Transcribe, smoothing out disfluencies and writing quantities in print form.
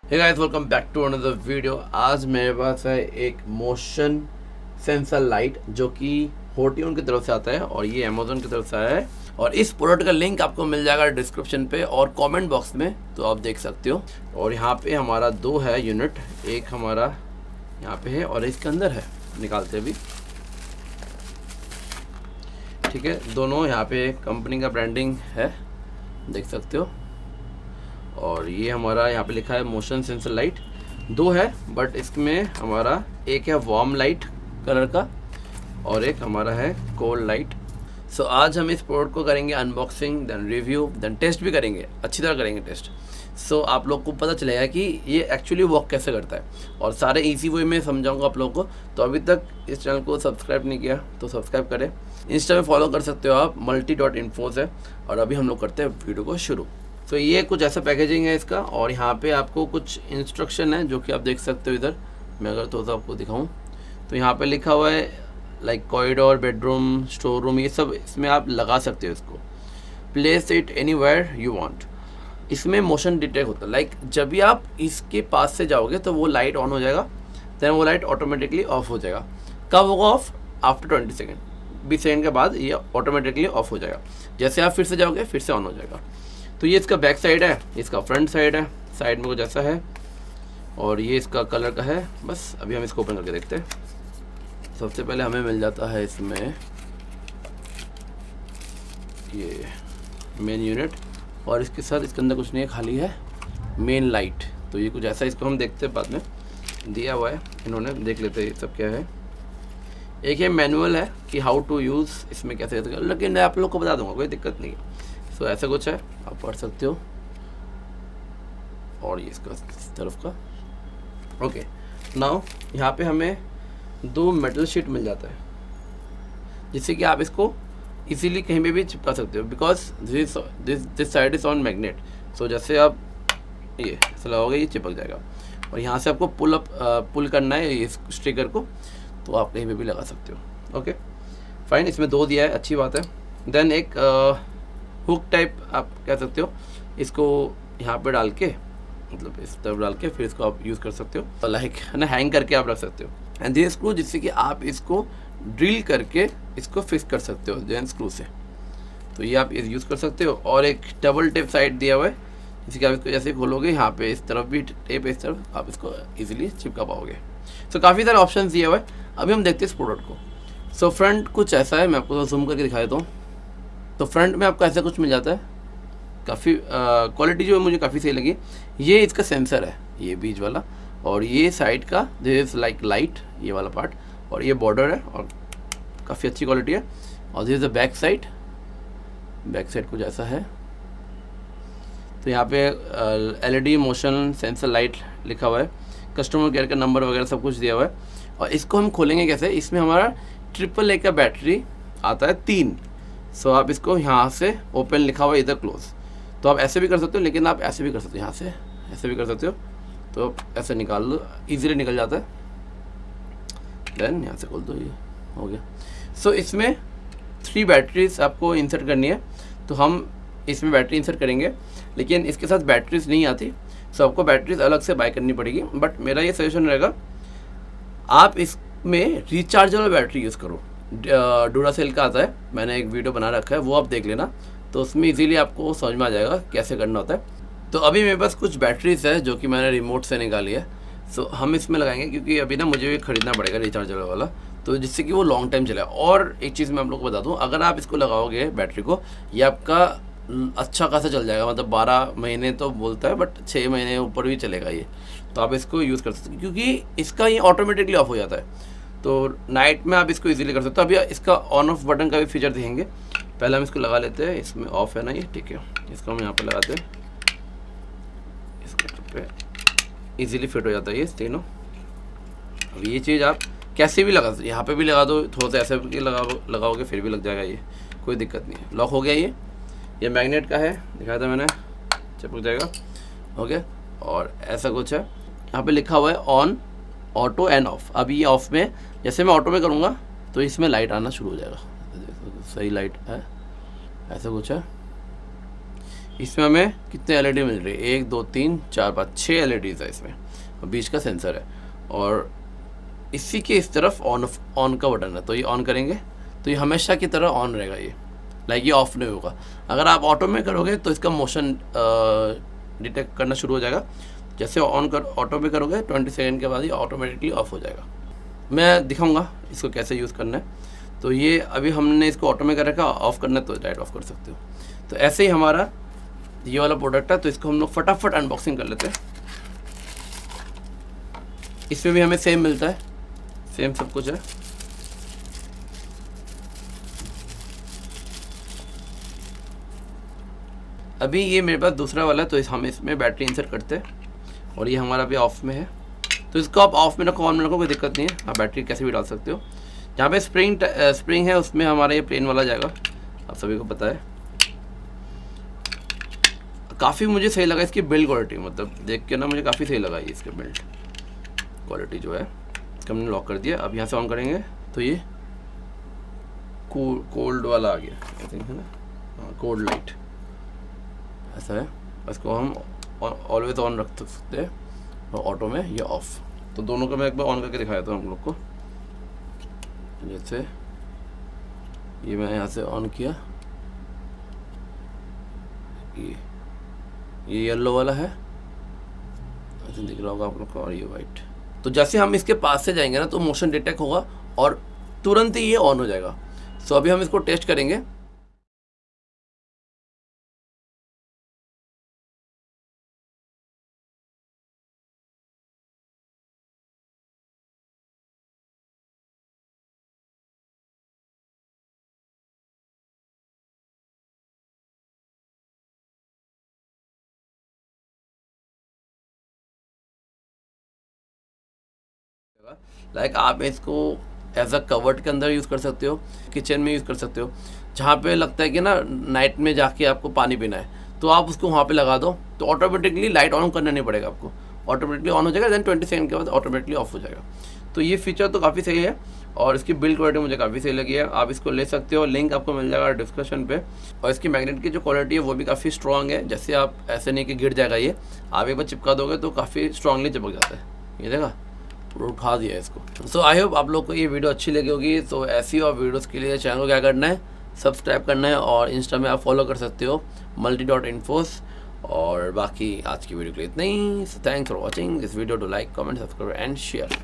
Hey guys, welcome back to another video. आज मेरे पास है एक मोशन सेंसर लाइट जो कि होटियन की तरफ से आता है और ये अमेजोन की तरफ से आया है। और इस प्रोडक्ट का लिंक आपको मिल जाएगा डिस्क्रिप्शन पे और कमेंट बॉक्स में, तो आप देख सकते हो। और यहाँ पे हमारा दो है यूनिट, एक हमारा यहाँ पे है और इसके अंदर है, निकालते भी। ठीक है, दोनों यहाँ पे कंपनी का ब्रांडिंग है, देख सकते हो। और ये हमारा यहाँ पे लिखा है मोशन सेंसर लाइट। दो है, बट इसमें हमारा एक है वार्म लाइट कलर का और एक हमारा है कोल्ड लाइट। सो आज हम इस प्रोडक्ट को करेंगे unboxing, then review, then test भी करेंगे, अच्छी तरह करेंगे टेस्ट। सो आप लोग को पता चलेगा कि ये एक्चुअली वर्क कैसे करता है और सारे इजी वे में समझाऊंगा आप लोगों को। तो अभी तक इस चैनल को सब्सक्राइब नहीं किया तो सब्सक्राइब करें। इंस्टा में फॉलो कर सकते हो आप, multi.info है। और अभी हम लोग करते हैं वीडियो को शुरू। तो ये कुछ ऐसा पैकेजिंग है इसका और यहाँ पे आपको कुछ इंस्ट्रक्शन है जो कि आप देख सकते हो। इधर मैं अगर तो आपको दिखाऊं तो यहाँ पे लिखा हुआ है like corridor, bedroom, store room, ये सब इसमें आप लगा सकते हो इसको। Place it anywhere you want. इसमें मोशन डिटेक्ट होता है, लाइक जब भी आप इसके पास से जाओगे तो वो लाइट ऑन हो जाएगा, देन वो लाइट ऑटोमेटिकली ऑफ हो जाएगा। कब होगा ऑफ? आफ्टर 20 सेकेंड, 20 सेकेंड के बाद ये ऑटोमेटिकली ऑफ हो जाएगा। जैसे आप फिर से जाओगे फिर से ऑन हो जाएगा। तो ये इसका बैक साइड है, इसका फ्रंट साइड है, साइड में कुछ ऐसा है और ये इसका कलर का है। बस अभी हम इसको ओपन करके देखते हैं। सबसे पहले हमें मिल जाता है इसमें ये मेन यूनिट और इसके साथ इसके अंदर कुछ नहीं है, खाली है मेन लाइट। तो ये कुछ ऐसा, इसको हम देखते हैं बाद में, दिया हुआ है इन्होंने, देख लेते हैं ये सब क्या है। एक ये मैनुअल है कि हाउ टू यूज़, इसमें कैसे, लेकिन मैं आप लोग को बता दूंगा, कोई दिक्कत नहीं है। सो ऐसा कुछ है, आप पढ़ सकते हो। और ये इसका इस तरफ का ओके। नाउ यहाँ पे हमें दो मेटल शीट मिल जाता है जिससे कि आप इसको इजीली कहीं पे भी चिपका सकते हो, because this side is on magnet. So जैसे आप ये ऐसा लगाओगे ये चिपक जाएगा और यहाँ से आपको पुल करना है इस स्टिकर को, तो आप कहीं पे भी लगा सकते हो। ओके फाइन, इसमें दो दिया है, अच्छी बात है। देन एक हुक टाइप आप कह सकते हो, इसको यहाँ पे डाल के, मतलब इस तरफ डाल के फिर इसको आप यूज़ कर सकते हो, तो लाइक है ना, हैंग करके आप रख सकते हो। एंड दिस स्क्रू, जिससे कि आप इसको ड्रिल करके इसको फिक्स कर सकते हो जेन स्क्रू से, तो ये आप यूज़ कर सकते हो। और एक डबल टेप साइड दिया हुआ है, जिससे कि आप इसको जैसे खोलोगे यहाँ पे इस तरफ भी टेप है, इस तरफ आप इसको ईजिली चिपका पाओगे। सो काफ़ी सारे ऑप्शन दिए हुए हैं। अभी हम देखते हैं इस प्रोडक्ट को। सो फ्रंट कुछ ऐसा है, मैं आपको जूम करके दिखा देता हूँ। तो फ्रंट में आपको ऐसा कुछ मिल जाता है, काफ़ी क्वालिटी जो है मुझे काफ़ी सही लगी। ये इसका सेंसर है, ये बीच वाला, और ये साइड का दिस इज़ लाइक लाइट, ये वाला पार्ट, और ये बॉर्डर है और काफ़ी अच्छी क्वालिटी है। और this is the back side, back side कुछ ऐसा है। तो यहाँ पे LED मोशन सेंसर लाइट लिखा हुआ है, कस्टमर केयर का नंबर वगैरह सब कुछ दिया हुआ है। और इसको हम खोलेंगे कैसे? इसमें हमारा AAA का बैटरी आता है 3। सो आप इसको यहाँ से ओपन लिखा हुआ है, इधर क्लोज, तो आप ऐसे भी कर सकते हो, लेकिन आप ऐसे भी कर सकते हो, यहाँ से ऐसे भी कर सकते हो। तो ऐसे निकाल लो, इजीली निकल जाता है। देन यहाँ से खोल दो, ये हो गया। सो इसमें 3 बैटरीज आपको इंसर्ट करनी है, तो हम इसमें बैटरी इंसर्ट करेंगे, लेकिन इसके साथ बैटरीज नहीं आती, सो आपको बैटरीज अलग से बाय करनी पड़ेगी। बट मेरा ये सजेशन रहेगा, आप इसमें रिचार्जेबल बैटरी यूज़ करो। डूरासेल का आता है, मैंने एक वीडियो बना रखा है, वो आप देख लेना, तो उसमें इजीली आपको समझ में आ जाएगा कैसे करना होता है। तो अभी मेरे पास कुछ बैटरीज है जो कि मैंने रिमोट से निकाली है। सो हम इसमें लगाएंगे, क्योंकि अभी ना मुझे भी ख़रीदना पड़ेगा रिचार्जेबल वाला, तो जिससे कि वो लॉन्ग टाइम चले। और एक चीज़ मैं आप लोग को बता दूँ, अगर आप इसको लगाओगे बैटरी को, ये आपका अच्छा खासा चल जाएगा, मतलब 12 महीने तो बोलता है, बट 6 महीने ऊपर भी चलेगा ये। तो आप इसको यूज़ कर सकते हो, क्योंकि इसका ये ऑटोमेटिकली ऑफ हो जाता है, तो नाइट में आप इसको इजीली कर सकते हो। अभी इसका ऑन ऑफ बटन का भी फीचर दिखेंगे। पहले हम इसको लगा लेते हैं, इसमें ऑफ है ना ये, ठीक है, इसको हम यहाँ पे लगाते हैं, इसके पे इजीली फिट हो जाता है ये तीनों। अब ये चीज़ आप कैसे भी लगा, यहाँ पे भी लगा दो, थोड़ा सा ऐसे भी लगाओगे फिर भी लग जाएगा, ये कोई दिक्कत नहीं है। लॉक हो गया ये मैग्नेट का है, दिखाया था मैंने, चिपक जाएगा। ओके, और ऐसा कुछ है, यहाँ पे लिखा हुआ है ऑन, ऑटो एंड ऑफ। अभी ये ऑफ में, जैसे मैं ऑटो में करूँगा तो इसमें लाइट आना शुरू हो जाएगा, सही लाइट है, ऐसा कुछ है। इसमें हमें कितने एलईडी मिल रही है, 1 2 3 4 5 6 एलईडीज़ है इसमें और बीच का सेंसर है और इसी के इस तरफ ऑन का बटन है। तो ये ऑन करेंगे तो ये हमेशा की तरह ऑन रहेगा, ये लाइक ये ऑफ नहीं होगा। अगर आप ऑटो में करोगे तो इसका मोशन डिटेक्ट करना शुरू हो जाएगा। जैसे ऑटो में करोगे 20 सेकंड के बाद ये ऑटोमेटिकली ऑफ हो जाएगा। मैं दिखाऊंगा इसको कैसे यूज़ करना है। तो ये अभी हमने इसको ऑटो में कर रखा, ऑफ़ करना है तो डायरेक्ट ऑफ कर सकते हो। तो ऐसे ही हमारा ये वाला प्रोडक्ट है। तो इसको हम लोग फटाफट अनबॉक्सिंग कर लेते हैं। इसमें भी हमें सेम मिलता है, सेम सब कुछ है। अभी ये मेरे पास दूसरा वाला है तो हम इसमें बैटरी इंसर्ट करते हैं और ये हमारा अभी ऑफ में है। तो इसको आप ऑफ में रखो, ऑन में रखो, कोई दिक्कत नहीं है। आप बैटरी कैसे भी डाल सकते हो। जहाँ पे स्प्रिंग है उसमें हमारा ये प्लेन वाला जाएगा, आप सभी को पता है। काफ़ी मुझे सही लगा इसकी बिल्ड क्वालिटी, मतलब देख के ना मुझे काफ़ी सही लगा ये इसकी बिल्ड क्वालिटी जो है। इसका हमने लॉक कर दिया। अब यहाँ से ऑन करेंगे तो ये कोल्ड वाला आ गया, आई थिंक है ना, हाँ कोल्ड लाइट ऐसा है। इसको हम ऑलवेज ऑन रख सकते हैं और ऑटो में ये ऑफ। तो दोनों का मैं एक बार ऑन करके दिखाया था हम लोग को। जैसे ये मैं यहाँ से ऑन किया, ये येलो वाला है, ऐसे दिख रहा होगा आप लोग को, और ये वाइट। तो जैसे हम इसके पास से जाएंगे ना तो मोशन डिटेक्ट होगा और तुरंत ही ये ऑन हो जाएगा। सो अभी हम इसको टेस्ट करेंगे। लाइक आप इसको एज अ कवर्ड के अंदर यूज़ कर सकते हो, किचन में यूज़ कर सकते हो। जहाँ पे लगता है कि ना नाइट में जाके आपको पानी पीना है तो आप उसको वहाँ पे लगा दो तो ऑटोमेटिकली लाइट ऑन करना नहीं पड़ेगा आपको, ऑटोमेटिकली ऑन हो जाएगा। देन 20 सेकंड के बाद ऑटोमेटिकली ऑफ हो जाएगा। तो ये फीचर तो काफ़ी सही है और इसकी बिल्ड क्वालिटी मुझे काफ़ी सही लगी है। आप इसको ले सकते हो, लिंक आपको मिल जाएगा डिस्क्रिप्शन पे। और इसकी मैग्नेट की जो क्वालिटी है वो भी काफ़ी स्ट्रॉन्ग है। जैसे आप ऐसे नहीं कि गिर जाएगा, ये आप एक बार चिपका दोगे तो काफ़ी स्ट्रांगली चिपक जाता है। ये देखा, उठा दिया इसको। सो आई होप आप लोग को ये वीडियो अच्छी लगी होगी। तो ऐसी और वीडियोस के लिए चैनल को क्या करना है, सब्सक्राइब करना है और इंस्टा में आप फॉलो कर सकते हो multi.infos। और बाकी आज की वीडियो के लिए इतना ही। So thanks for watching this video. To like, comment, subscribe and share.